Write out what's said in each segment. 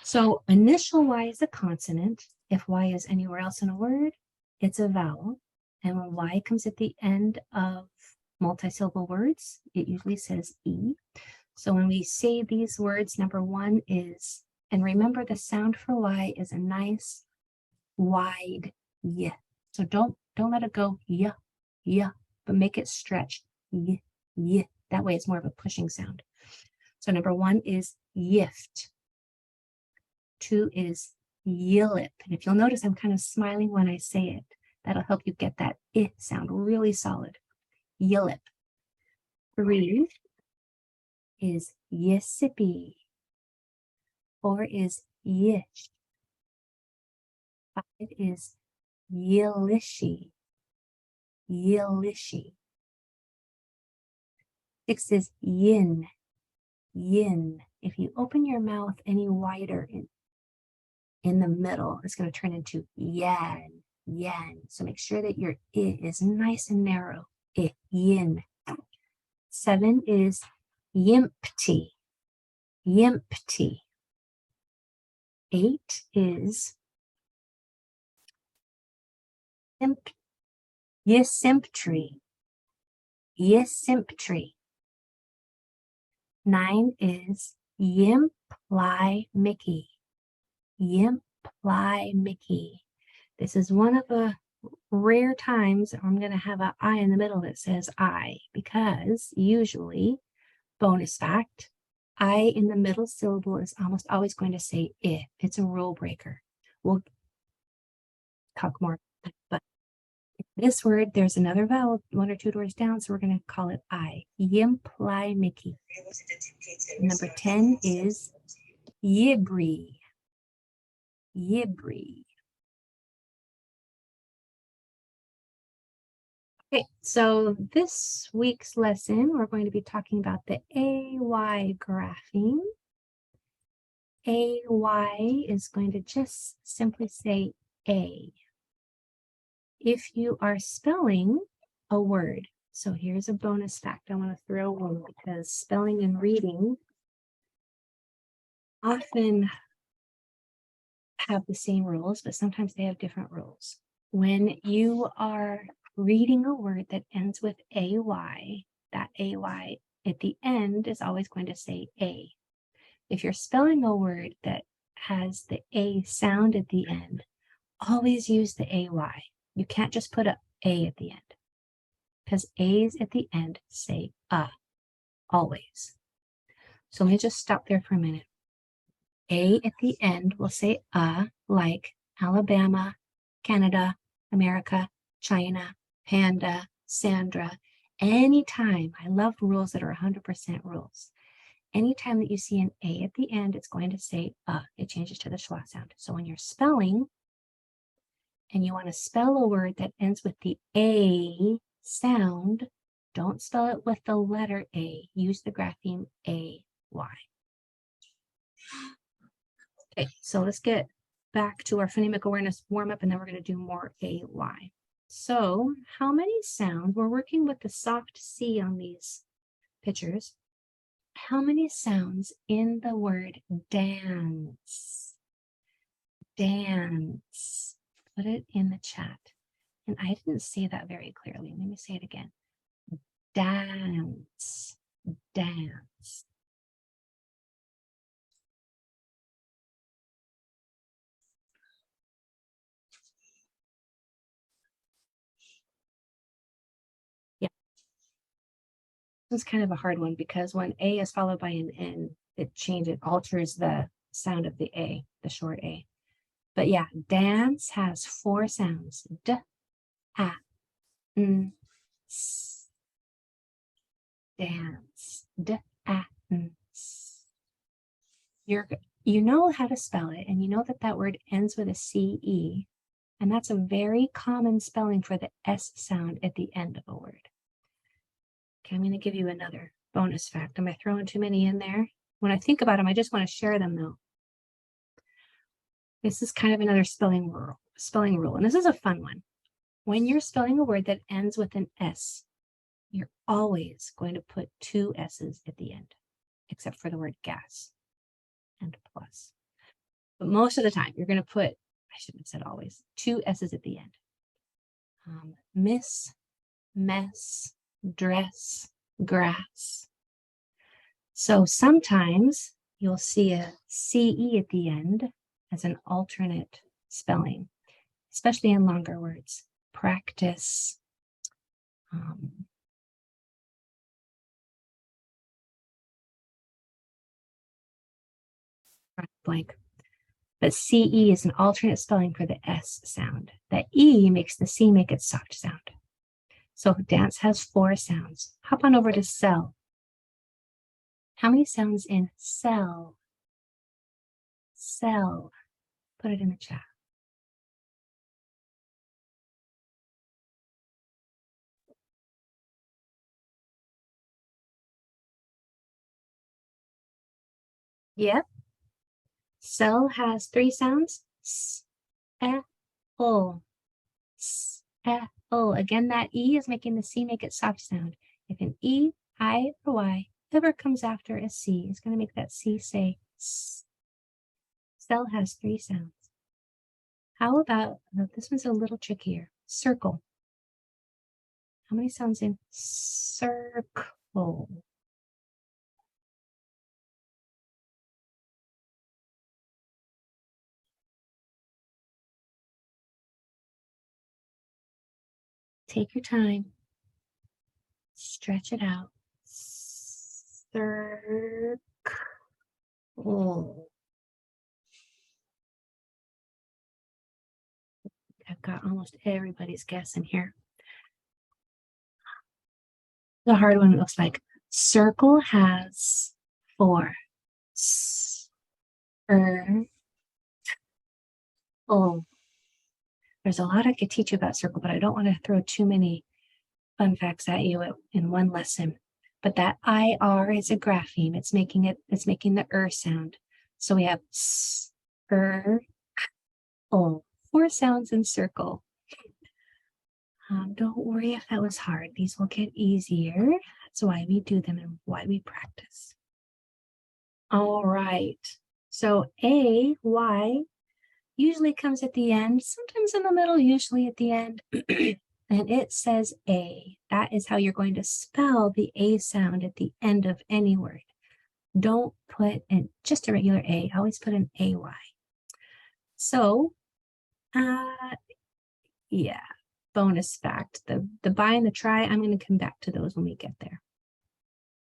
So initial Y is a consonant. If Y is anywhere else in a word, it's a vowel. And when Y comes at the end of multisyllable words, it usually says E. So when we say these words, number one is, and remember the sound for Y is a nice wide Y. So don't let it go yeah, but make it stretch yeah. That way it's more of a pushing sound. So number one is yift. Two is yillip. And if you'll notice, I'm kind of smiling when I say it. That'll help you get that I sound really solid. Yillip. Three is yissippy. Four is yish. Five is yillishy. Yillishy. Six is yin. Yin. If you open your mouth any wider in the middle, it's going to turn into yan. Yan. So make sure that your I is nice and narrow. I, yin. 7 is yimpty. Yimpty. 8 is yisimptree. Yisimptree. 9 is yimply Mickey. Yimply Mickey. This is one of the rare times I'm going to have an I in the middle that says I, because usually, bonus fact, I in the middle syllable is almost always going to say I. It's a rule breaker. We'll talk more about that, but this word, there's another vowel 1 or 2 doors down, so we're going to call it I. Yimply Mickey. Number 10 is yibri. Yibri. Okay, so this week's lesson, we're going to be talking about the AY grapheme. AY is going to just simply say A. If you are spelling a word, so here's a bonus fact I want to throw in, because spelling and reading often have the same rules, but sometimes they have different rules. When you are reading a word that ends with AY, that AY at the end is always going to say A. If you're spelling a word that has the A sound at the end, always use the AY. You can't just put a at the end, because A's at the end say always. So let me just stop there for a minute. A at the end will say like Alabama, Canada, America, China, Panda, Sandra. Anytime, I love rules that are 100% rules. Anytime that you see an A at the end, it's going to say it changes to the schwa sound. So when you're spelling and you want to spell a word that ends with the A sound, don't spell it with the letter A. Use the grapheme AY. Okay, so let's get back to our phonemic awareness warm-up, and then we're going to do more AY. So how many sounds, we're working with the soft C on these pictures. How many sounds in the word dance? Dance. Put it in the chat. And I didn't say that very clearly. Let me say it again. Dance. Dance. This is kind of a hard one, because when A is followed by an N, it alters the sound of the A, the short A. But yeah, dance has 4 sounds. D, A, N, S. Dance. D, A, N, S. You know how to spell it, and you know that that word ends with a CE, and that's a very common spelling for the S sound at the end of a word. Okay, I'm going to give you another bonus fact. Am I throwing too many in there? When I think about them, I just want to share them though. This is kind of another spelling rule, and this is a fun one. When you're spelling a word that ends with an S, you're always going to put 2 S's at the end, except for the word gas and plus. But most of the time, you're going to put, I shouldn't have said always, 2 S's at the end. Miss, mess, dress, grass. So sometimes you'll see a CE at the end as an alternate spelling, especially in longer words. Practice. Blank. But CE is an alternate spelling for the S sound. The E makes the C make its soft sound. So dance has 4 sounds. Hop on over to cell. How many sounds in cell? Cell. Put it in the chat. Yep. Cell has 3 sounds. S, E, O. S, E, O. Again, that E is making the C make its soft sound. If an E, I, or Y ever comes after a C, it's going to make that C say S. Cell has 3 sounds. How about, this one's a little trickier. Circle. How many sounds in circle? Take your time. Stretch it out. Circle. I've got almost everybody's guess in here. The hard one looks like circle has 4. Oh, there's a lot I could teach you about circle, but I don't want to throw too many fun facts at you in one lesson. But that IR is a grapheme. It's making the sound. So we have oh, 4 sounds in circle. Don't worry if that was hard. These will get easier. That's why we do them and why we practice. All right. So A, Y usually comes at the end, sometimes in the middle, usually at the end. And it says A. That is how you're going to spell the A sound at the end of any word. Don't put in just a regular A. Always put an AY. So, yeah, bonus fact. The buy and the try, I'm going to come back to those when we get there.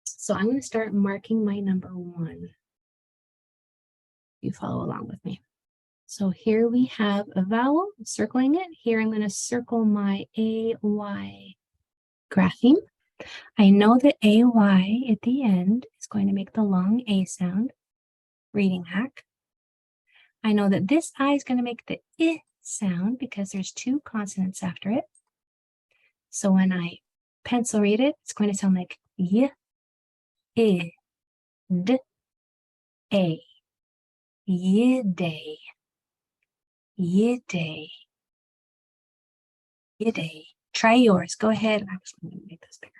So I'm going to start marking my number 1. You follow along with me. So here we have a vowel, circling it. Here I'm going to circle my AY grapheme. I know that AY at the end is going to make the long A sound. Reading hack. I know that this I is going to make the I sound because there's 2 consonants after it. So when I pencil read it, it's going to sound like Y, I, D, A. Yiday. Yiday. Yiday. Try yours. Go ahead. I was going to make this bigger.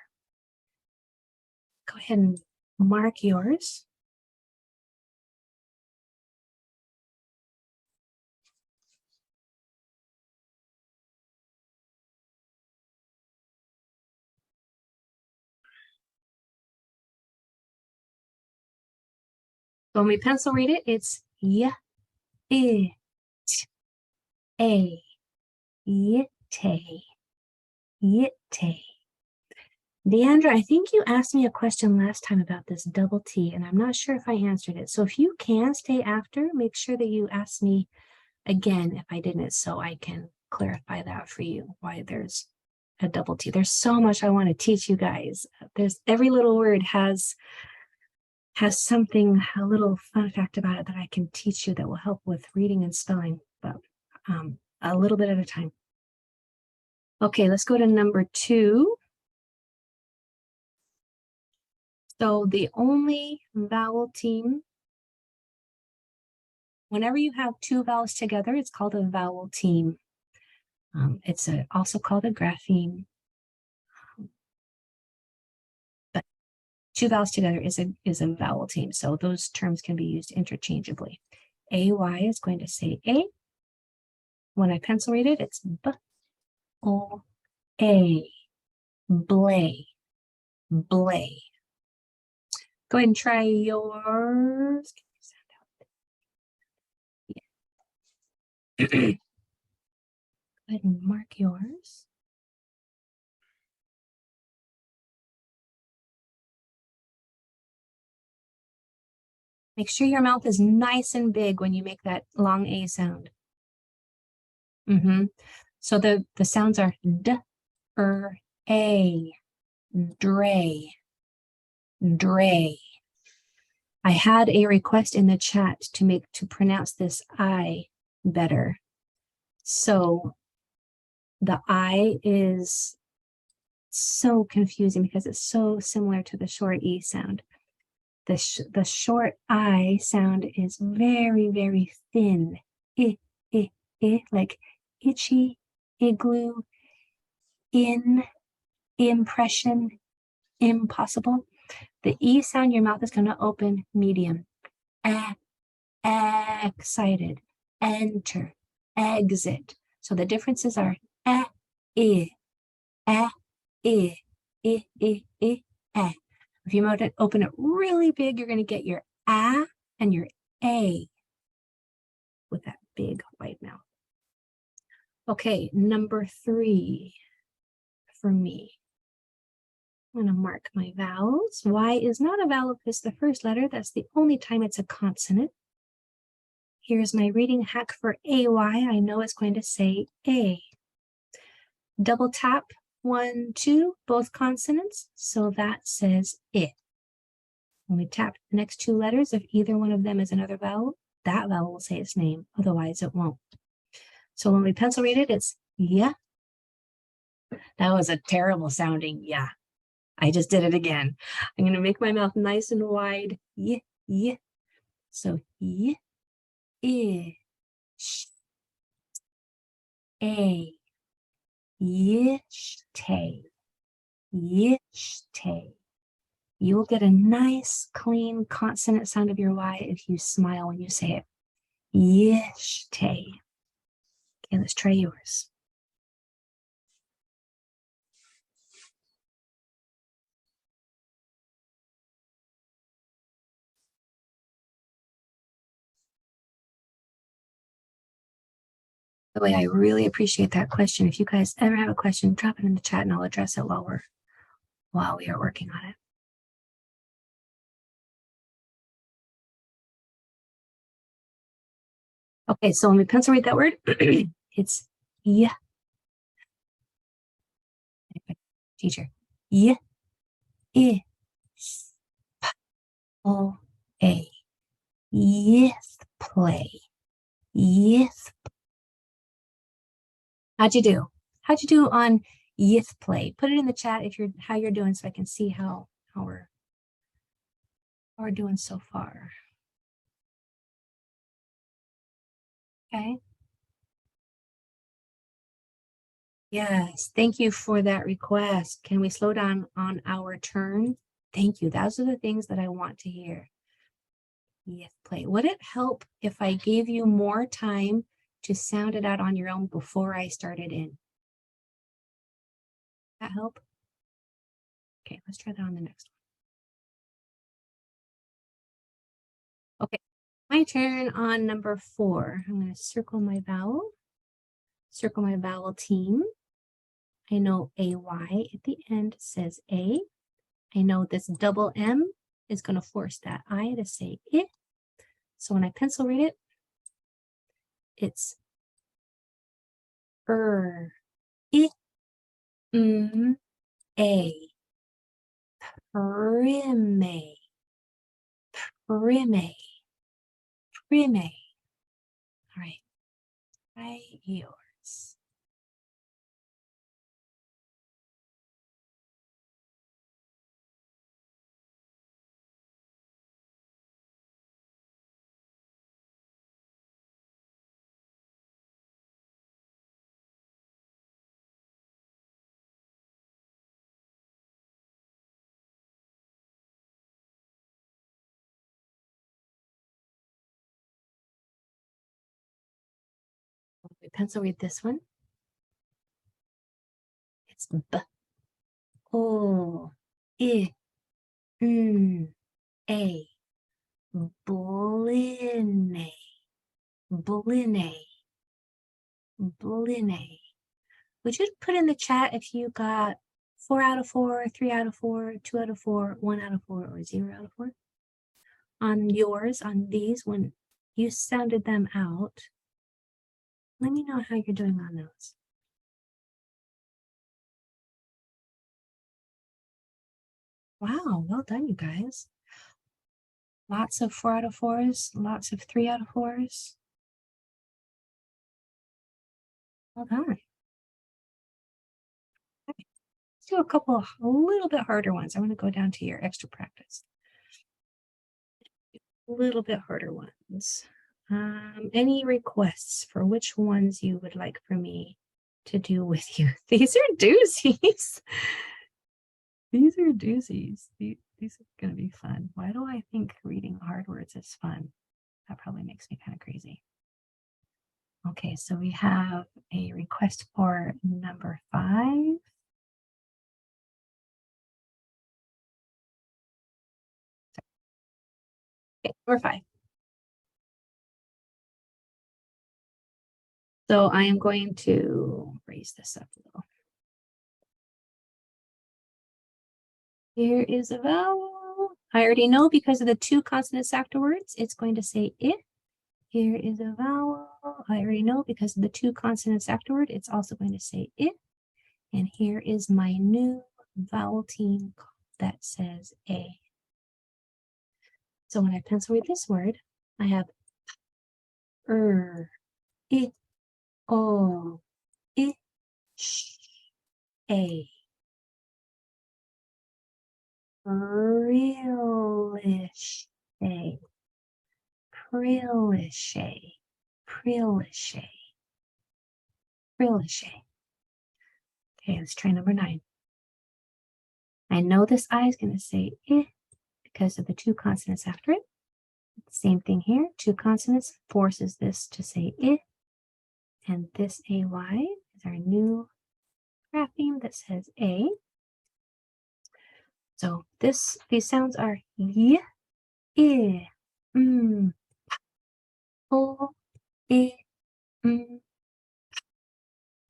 Go ahead and mark yours. So when we pencil read it, it's Y, I, T, A, Yitte, Yitte. Deandra, I think you asked me a question last time about this double T, and I'm not sure if I answered it. So if you can stay after, make sure that you ask me again if I didn't, so I can clarify that for you, why there's a double T. There's so much I want to teach you guys. Every little word has something, a little fun fact about it that I can teach you that will help with reading and spelling, but a little bit at a time. Okay, let's go to number 2. So the only vowel team, whenever you have 2 vowels together, it's called a vowel team. It's also called a grapheme. But 2 vowels together is a vowel team. So those terms can be used interchangeably. AY is going to say A. When I pencil read it, it's B, O, A, blay, blay. Go ahead and try yours. Yeah. Go ahead and mark yours. Make sure your mouth is nice and big when you make that long A sound. So the sounds are D, A, dray, dray. I had a request in the chat to pronounce this I better. So the I is so confusing because it's so similar to the short E sound. The short I sound is very, very thin. Like itchy, igloo, impression, impossible. The E sound, your mouth is going to open medium. Excited, enter, exit. So the differences are I. If you open it really big, you're going to get your A and your A with that big white mouth. Okay, number 3 for me. I'm going to mark my vowels. Y is not a vowel if it's the first letter. That's the only time it's a consonant. Here's my reading hack for AY. I know it's going to say A. Double tap 1, 2, both consonants. So that says I. When we tap the next 2 letters, if either one of them is another vowel, that vowel will say its name. Otherwise, it won't. So when we pencil read it, it's yeah. That was a terrible sounding yeah. I just did it again. I'm going to make my mouth nice and wide. Yeah, yeah. So yeah, sh, a, yishte, yishte. You will get a nice, clean consonant sound of your Y if you smile when you say it. Yishte. Okay, let's try yours. By the way, I really appreciate that question. If you guys ever have a question, drop it in the chat and I'll address it while we are working on it. Okay, so when we pencil read that word, it's yeah. Teacher. Yeah. I. O. A. Yes. Play. Yes. How'd you do? How'd you do on yes play? Put it in the chat if how you're doing so I can see how we're doing so far. Okay. Yes, thank you for that request. Can we slow down on our turn? Thank you. Those are the things that I want to hear. Yes, play. Would it help if I gave you more time to sound it out on your own before I started in? That help? Okay, let's try that on the next one. Okay, my turn on number 4. I'm going to circle my vowel team. I know AY at the end says A. I know this double M is going to force that I to say I. So when I pencil read it, it's I, A, prime, prime, prime. All right, try yours. We pencil read this one. It's B, O, I, N, A, bline, bline, bline. Would you put in the chat if you got 4 out of 4, 3 out of 4, 2 out of 4, 1 out of 4, or 0 out of 4? On yours, on these, when you sounded them out, let me know how you're doing on those. Wow, well done, you guys. Lots of 4 out of 4s, lots of 3 out of 4s. Well done. Okay. Let's do a couple of a little bit harder ones. I'm going to go down to your extra practice. A little bit harder ones. Any requests for which ones you would like for me to do with you? These are doozies. These are doozies. These are going to be fun. Why do I think reading hard words is fun? That probably makes me kind of crazy. Okay, so we have a request for number 5. Okay, number 5. So I am going to raise this up a little. Here is a vowel. I already know because of the 2 consonants afterwards, it's going to say it. Here is a vowel. I already know because of the 2 consonants afterward, it's also going to say it. And here is my new vowel team that says A. So when I pencil read this word, I have I, O, I, sh, A. Prillish, A. Prillish, Prillish, Prillish. Okay, let's try number 9. I know this I is going to say I because of the 2 consonants after it. Same thing here, 2 consonants forces this to say I. And this AY is our new grapheme that says A. So these sounds are Y, I, O, I,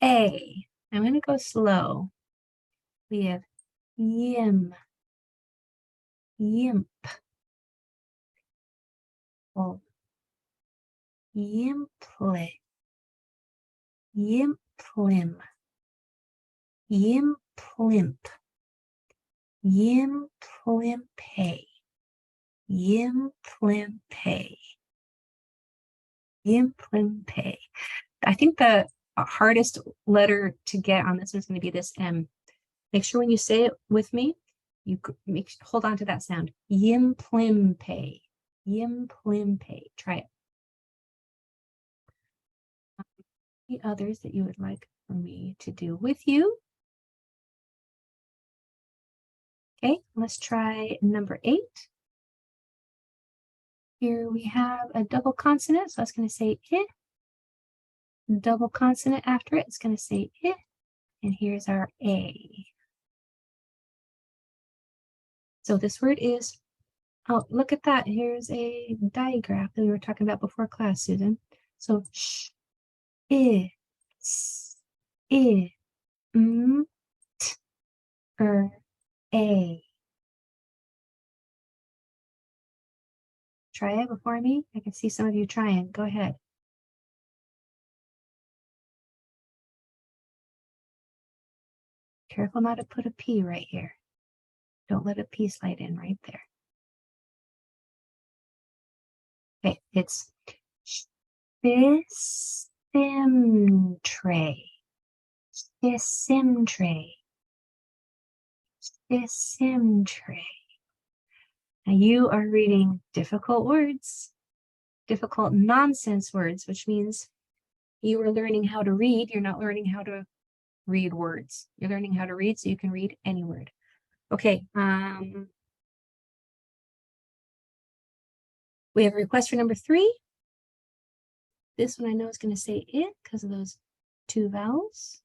A. I'm going to go slow. We have yim, yimp, oh, yimple, yimplim, yimplimp, yimplimpe, yimplimpe, yimplimpe. I think the hardest letter to get on this one is going to be this M. Make sure when you say it with me, you hold on to that sound. Yimplimpe, yimplimpe. Try it. The others that you would like for me to do with you. Okay, let's try number 8. Here we have a double consonant, so it's going to say I. Double consonant after it, it's going to say I. And here's our A. So this word is, oh, look at that. Here's a digraph that we were talking about before class, Susan. So sh, I, s, I, t, A. Try it before me. I can see some of you trying. Go ahead. Careful not to put a P right here. Don't let a P slide in right there. Okay, it's Sissimtre. Sissimtre. Sissimtre. Now you are reading difficult words, difficult nonsense words, which means you are learning how to read. You're not learning how to read words. You're learning how to read so you can read any word. Okay. We have a request for number 3. This one I know is going to say it because of those two vowels.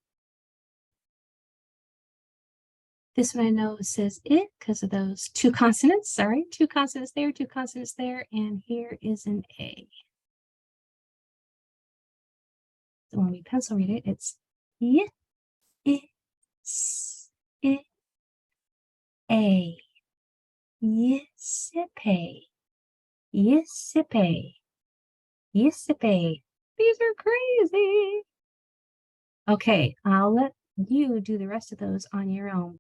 This one I know says it because of those two consonants. Sorry, two consonants there, two consonants there, and here is an A. So when we pencil read it, it's y, I, s, I, A. Yisipe. Yisipe. Yisipe. These are crazy. Okay, I'll let you do the rest of those on your own.